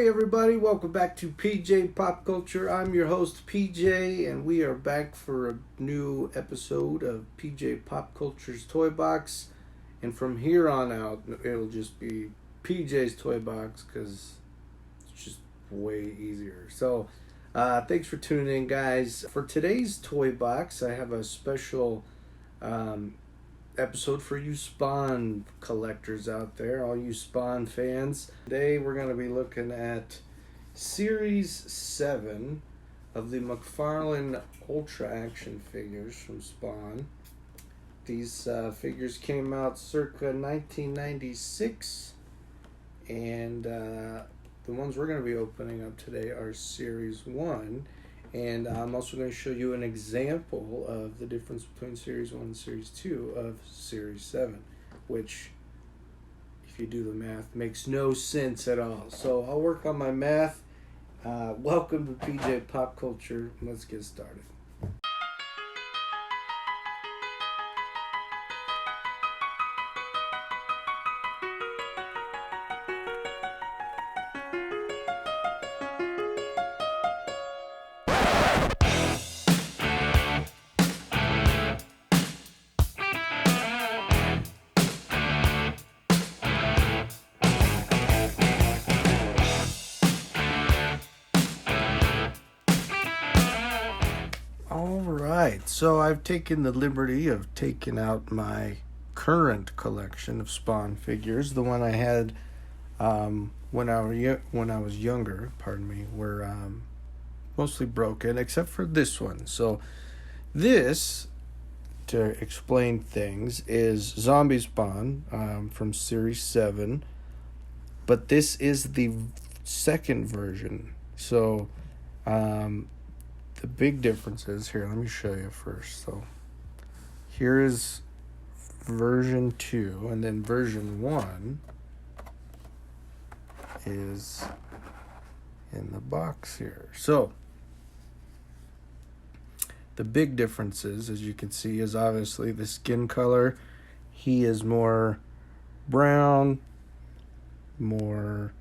Hey everybody, welcome back to PJ Pop Culture. I'm your host PJ, and we are back for a new episode of PJ Pop Culture's Toy Box. And from here on out, it'll just be PJ's Toy Box because it's just way easier. So, thanks for tuning in, guys. For today's Toy Box, I have a special episode for you Spawn collectors out there, all you Spawn fans. Today we're going to be looking at Series 7 of the McFarlane Ultra Action figures from Spawn. These figures came out circa 1996, and the ones we're going to be opening up today are Series 1. And I'm also going to show you an example of the difference between Series 1 and Series 2 of Series 7, which, if you do the math, makes no sense at all. So I'll work on my math. Welcome to PJ Pop Culture. Let's get started. Alright, so I've taken the liberty of taking out my current collection of Spawn figures. The one I had when I was younger, were mostly broken, except for this one. So this, to explain things, is Zombie Spawn from Series 7, but this is the second version. So the big differences here, let me show you first. So here is version 2, and then version 1 is in the box here. So the big differences, as you can see, is obviously the skin color. He is more brown, more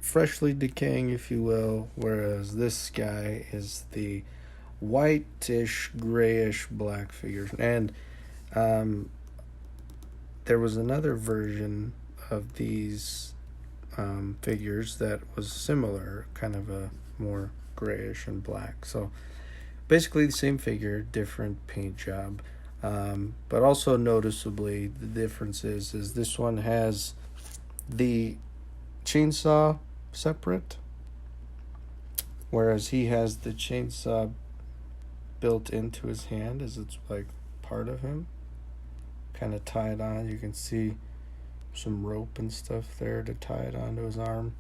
freshly decaying, if you will, whereas this guy is the whitish, grayish black figure. And there was another version of these figures that was similar, kind of a more grayish and black. So basically the same figure, different paint job, but also noticeably the difference is this one has the chainsaw separate, whereas he has the chainsaw built into his hand as it's like part of him, kind of tied on. You can see some rope and stuff there to tie it onto his arm.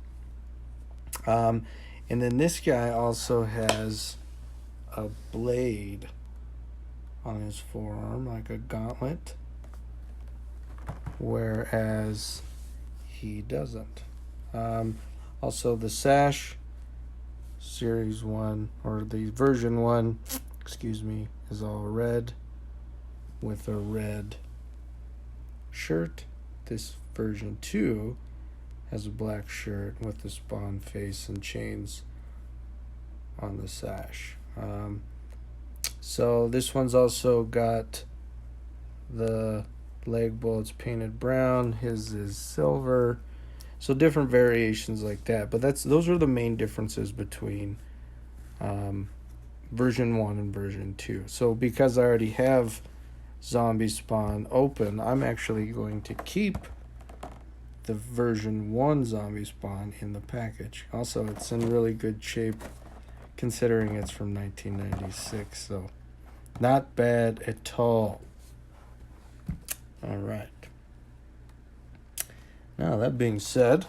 And then this guy also has a blade on his forearm, like a gauntlet, whereas he doesn't. Also the sash, Series 1, or the version 1, is all red with a red shirt. This version 2 has a black shirt with the Spawn face and chains on the sash. So this one's also got the leg bolts painted brown. His is silver. So different variations like that. But those are the main differences between version 1 and version 2. So because I already have Zombie Spawn open, I'm actually going to keep the version 1 Zombie Spawn in the package. Also, it's in really good shape considering it's from 1996. So not bad at all. All right. Now, that being said,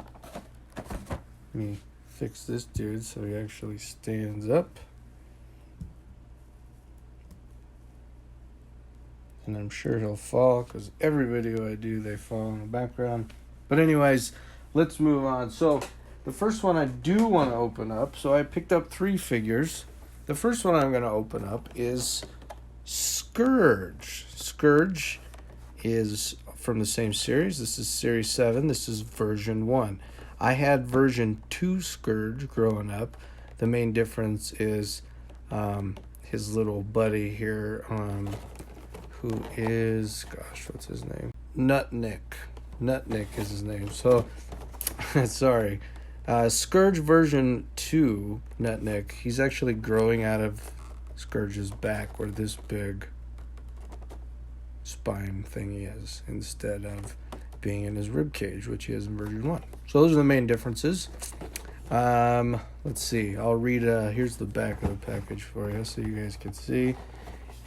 let me fix this dude so he actually stands up. And I'm sure he'll fall, because every video I do, they fall in the background. But anyways, let's move on. So, the first one I do want to open up, so I picked up 3 figures. The first one I'm going to open up is Scourge. Scourge is from the same series. This is Series 7. This is version 1. I had version 2 Scourge growing up. The main difference is his little buddy here, who is, gosh, what's his name? Nutnik. Nutnik is his name. So, sorry. Scourge version 2, Nutnik, he's actually growing out of Scourge's back where this big spine thing is, instead of being in his rib cage, which he has in version 1. So those are the main differences. Let's see. I'll read, here's the back of the package for you so you guys can see.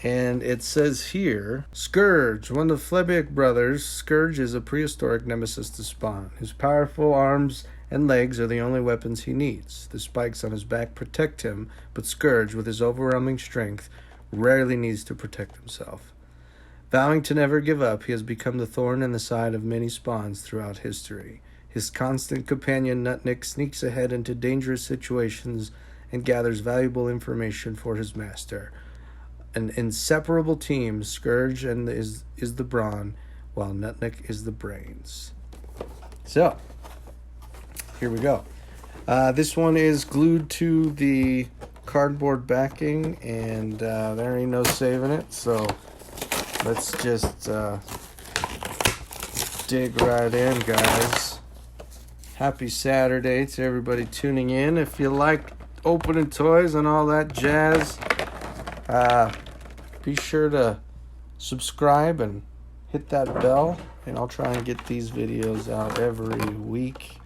And it says here, Scourge, one of the Flebic brothers. Scourge is a prehistoric nemesis to Spawn. His powerful arms and legs are the only weapons he needs. The spikes on his back protect him, but Scourge, with his overwhelming strength, rarely needs to protect himself. Vowing to never give up, he has become the thorn in the side of many Spawns throughout history. His constant companion, Nutnik, sneaks ahead into dangerous situations and gathers valuable information for his master. An inseparable team, Scourge is the brawn, while Nutnik is the brains. So, here we go. This one is glued to the cardboard backing, and there ain't no saving it, so let's just dig right in, guys. Happy Saturday to everybody tuning in. If you like opening toys and all that jazz, be sure to subscribe and hit that bell, and I'll try and get these videos out every week.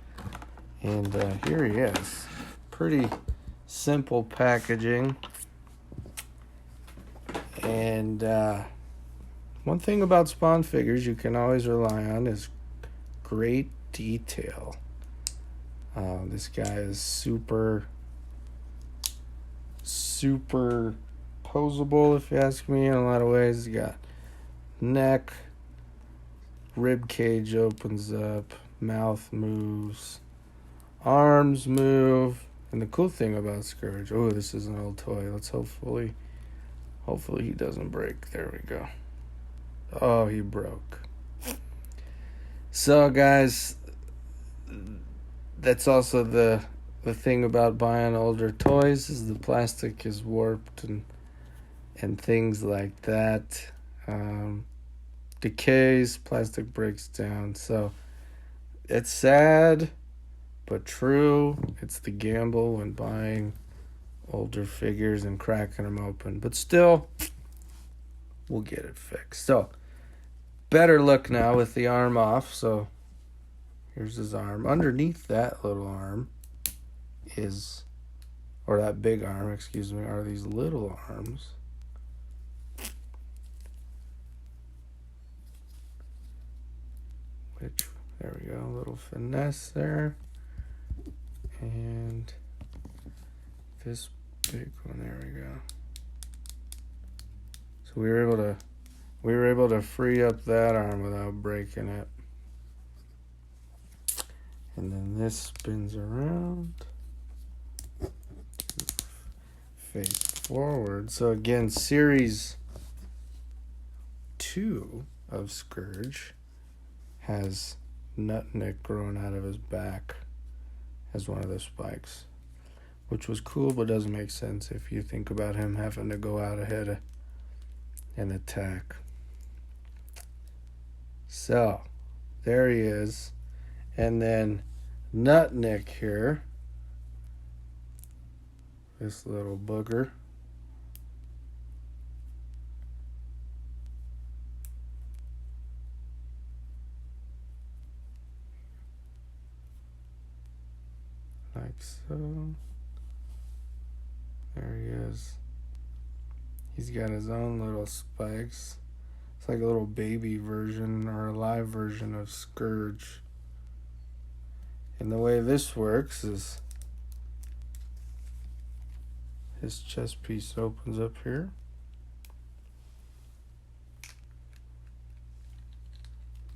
And here he is. Pretty simple packaging. And one thing about Spawn figures you can always rely on is great detail. This guy is super posable, if you ask me, in a lot of ways. He's got neck, rib cage opens up, mouth moves, arms move, and the cool thing about Scourge, oh, this is an old toy. Let's hopefully he doesn't break. There we go. Oh, he broke. So, guys, that's also the thing about buying older toys, is the plastic is warped and things like that. Decays, plastic breaks down. So it's sad, but true. It's the gamble when buying older figures and cracking them open. But still, we'll get it fixed. So, better look now with the arm off. So here's his arm. Underneath that little arm is, or that big arm, excuse me, are these little arms. Which, there we go, a little finesse there. And this big one, there we go. So we were able to free up that arm without breaking it. And then this spins around, face forward. So again, series 2 of Scourge has Nutnik growing out of his back as one of the spikes, which was cool, but doesn't make sense if you think about him having to go out ahead and attack. So there he is. And then Nutnik here, this little booger. Like so. There he is. He's got his own little spikes. It's like a little baby version or a live version of Scourge. And the way this works is his chest piece opens up here.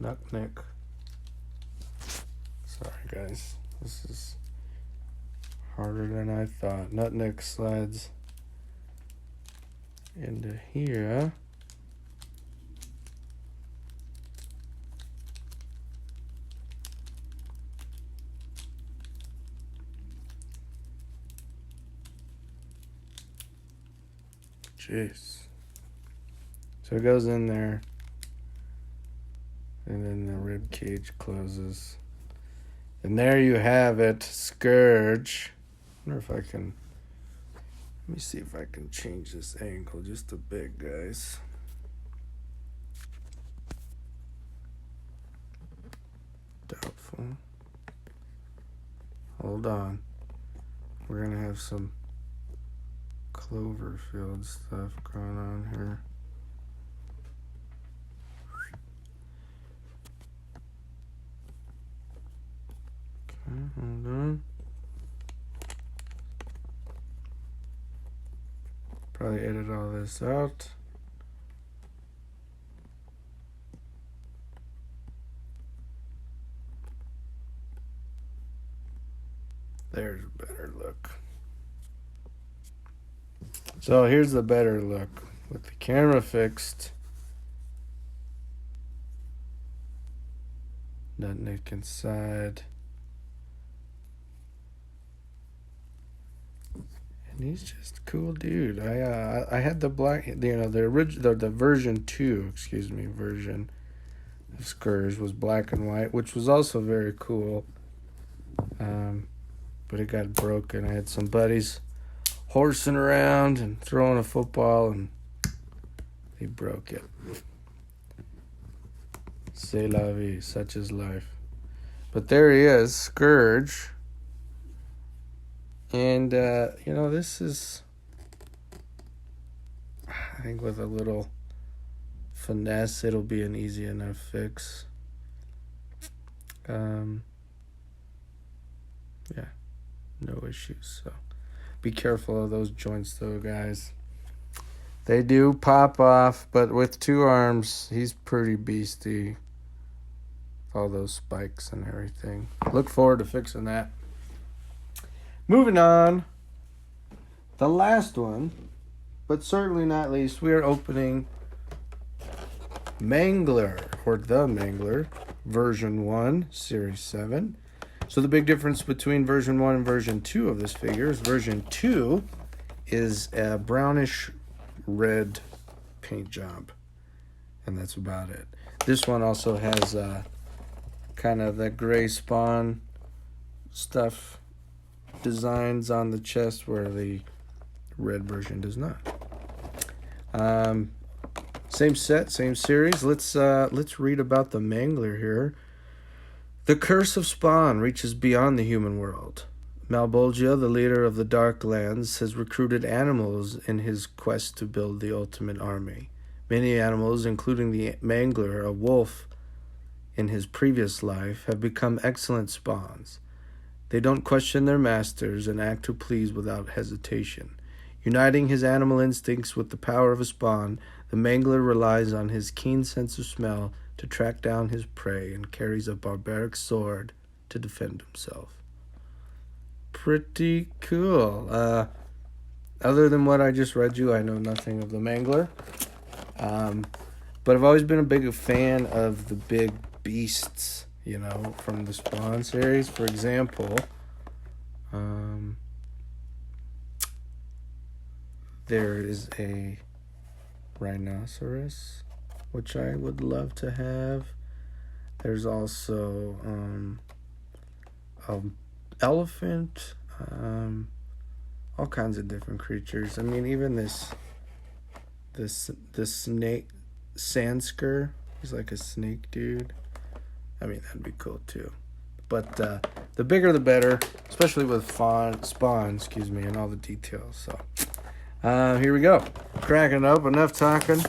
Nutnik. Sorry guys, this is harder than I thought. Nutnik slides into here. Jeez. So it goes in there, and then the rib cage closes. And there you have it, Scourge. I wonder if I can... Let me see if I can change this angle just a bit, guys. Doubtful. Hold on. We're going to have some Cloverfield stuff going on here. Okay, hold on. Probably edit all this out. There's a better look. So here's the better look with the camera fixed. Nutnik inside. And he's just a cool dude. I had the black, the original, the version 2, version of Scourge was black and white, which was also very cool. But it got broken. I had some buddies horsing around and throwing a football, and they broke it. C'est la vie, such is life. But there he is, Scourge. And, this is, I think with a little finesse, it'll be an easy enough fix. Yeah, no issues. So be careful of those joints, though, guys. They do pop off, but with 2 arms, he's pretty beastie. All those spikes and everything. Look forward to fixing that. Moving on. The last one, but certainly not least, we are opening Mangler, or the Mangler, version 1, series 7. So the big difference between version 1 and version 2 of this figure is version 2 is a brownish red paint job. And that's about it. This one also has kind of the gray Spawn stuff designs on the chest where the red version does not. Same set, same series. Let's read about the Mangler here. The curse of Spawn reaches beyond the human world. Malbolgia, the leader of the Dark Lands, has recruited animals in his quest to build the ultimate army. Many animals, including the Mangler, a wolf in his previous life, have become excellent spawns. They don't question their masters and act to please without hesitation. Uniting his animal instincts with the power of a Spawn, the Mangler relies on his keen sense of smell to track down his prey and carries a barbaric sword to defend himself. Pretty cool. Other than what I just read you, I know nothing of the Mangler. But I've always been a big fan of the big beasts, from the Spawn series. For example, there is a rhinoceros, which I would love to have. There's also an elephant, all kinds of different creatures. I mean, even this snake, Sandsker, he's like a snake dude. I mean, that'd be cool too. But the bigger the better, especially with Spawn, and all the details. So here we go. Cracking up. Enough talking.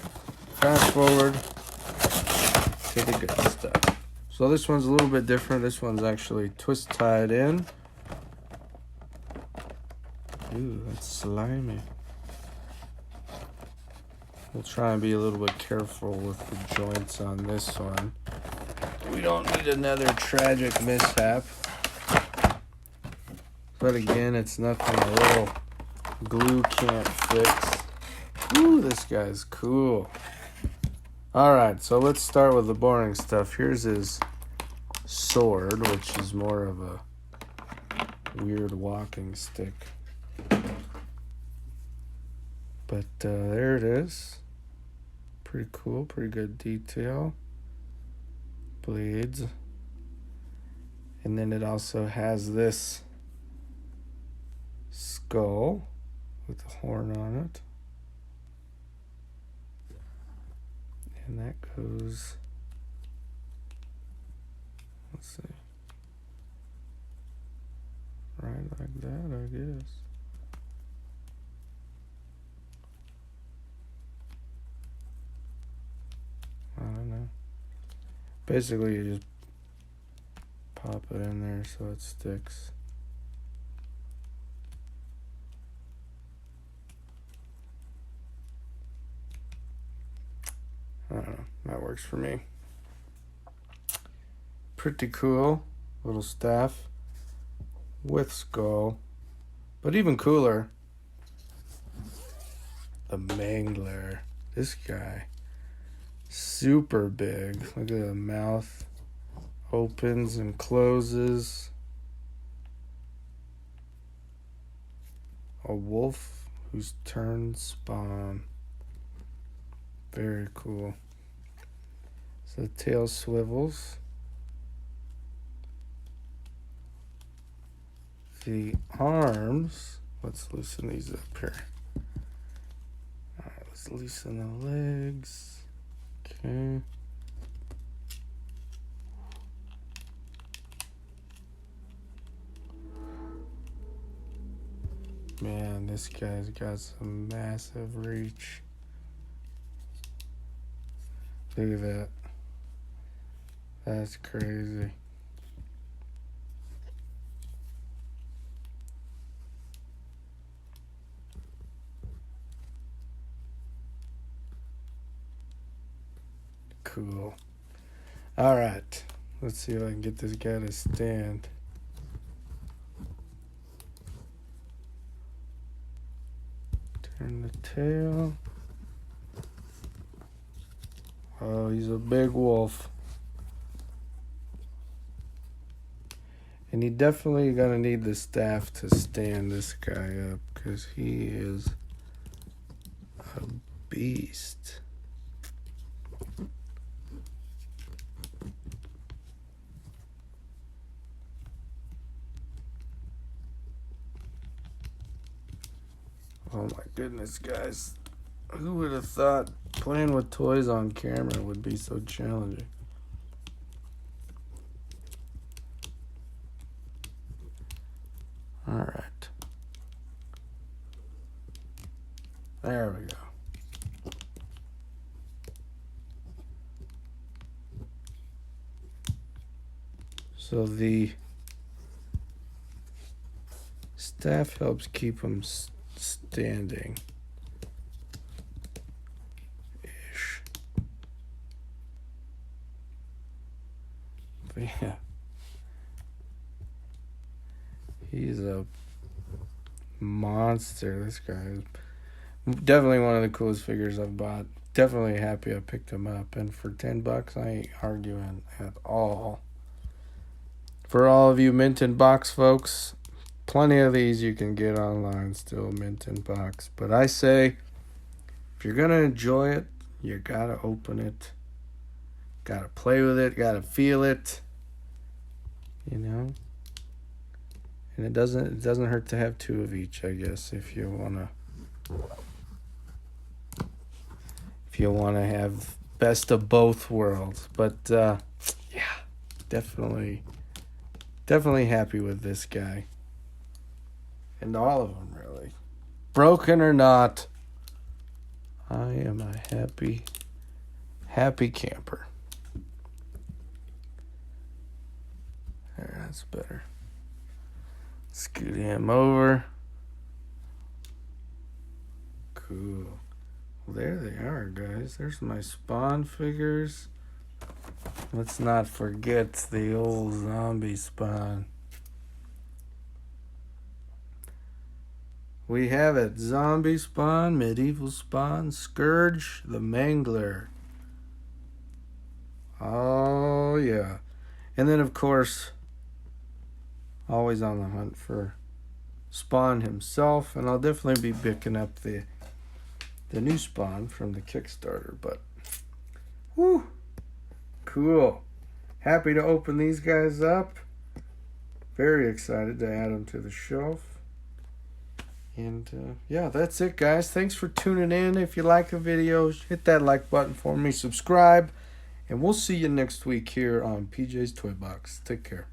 Fast forward to the good stuff. So this one's a little bit different. This one's actually twist tied in. Ooh, that's slimy. We'll try and be a little bit careful with the joints on this one. We don't need another tragic mishap. But again, it's nothing a little glue can't fix. Ooh, this guy's cool. Alright, so let's start with the boring stuff. Here's his sword, which is more of a weird walking stick. But there it is. Pretty cool, pretty good detail. Blades. And then it also has this skull with the horn on it. And that goes, let's see, right like that, I guess. I don't know. Basically, you just pop it in there so it sticks. I don't know. That works for me. Pretty cool. Little staff with skull. But even cooler, the Mangler. This guy. Super big. Look at the mouth. Opens and closes. A wolf who's turned spawn. Very cool. So the tail swivels. The arms. Let's loosen these up here. Alright, let's loosen the legs. Okay. Man, this guy's got some massive reach. Look at that. That's crazy. Cool. All right. Let's see if I can get this guy to stand. Turn the tail. Oh, he's a big wolf. And you definitely gonna need the staff to stand this guy up because he is a beast. Oh my goodness, guys. Who would have thought playing with toys on camera would be so challenging? All right. There we go. So the staff helps keep them standing. Ish. But yeah. He's a monster. This guy is definitely one of the coolest figures I've bought. Definitely happy I picked him up. And for $10, I ain't arguing at all. For all of you mint in box folks, plenty of these you can get online still, mint in box. But I say, if you're going to enjoy it, you got to open it. Got to play with it. Got to feel it. You know? And it doesn't hurt to have two of each, I guess, if you wanna have best of both worlds. But yeah, definitely happy with this guy. And all of them, really. Broken or not, I am a happy camper. There, that's better. Scoot him over. Cool. Well, there they are, guys. There's my Spawn figures. Let's not forget the old zombie Spawn. We have it. Zombie Spawn, Medieval Spawn, Scourge, the Mangler. Oh, yeah. And then, of course, always on the hunt for Spawn himself, and I'll definitely be picking up the the new Spawn from the Kickstarter. But, whoo, cool. Happy to open these guys up. Very excited to add them to the shelf. And yeah, that's it, guys. Thanks for tuning in. If you like the videos, hit that like button for me. Subscribe. And we'll see you next week here on PJ's Toy Box. Take care.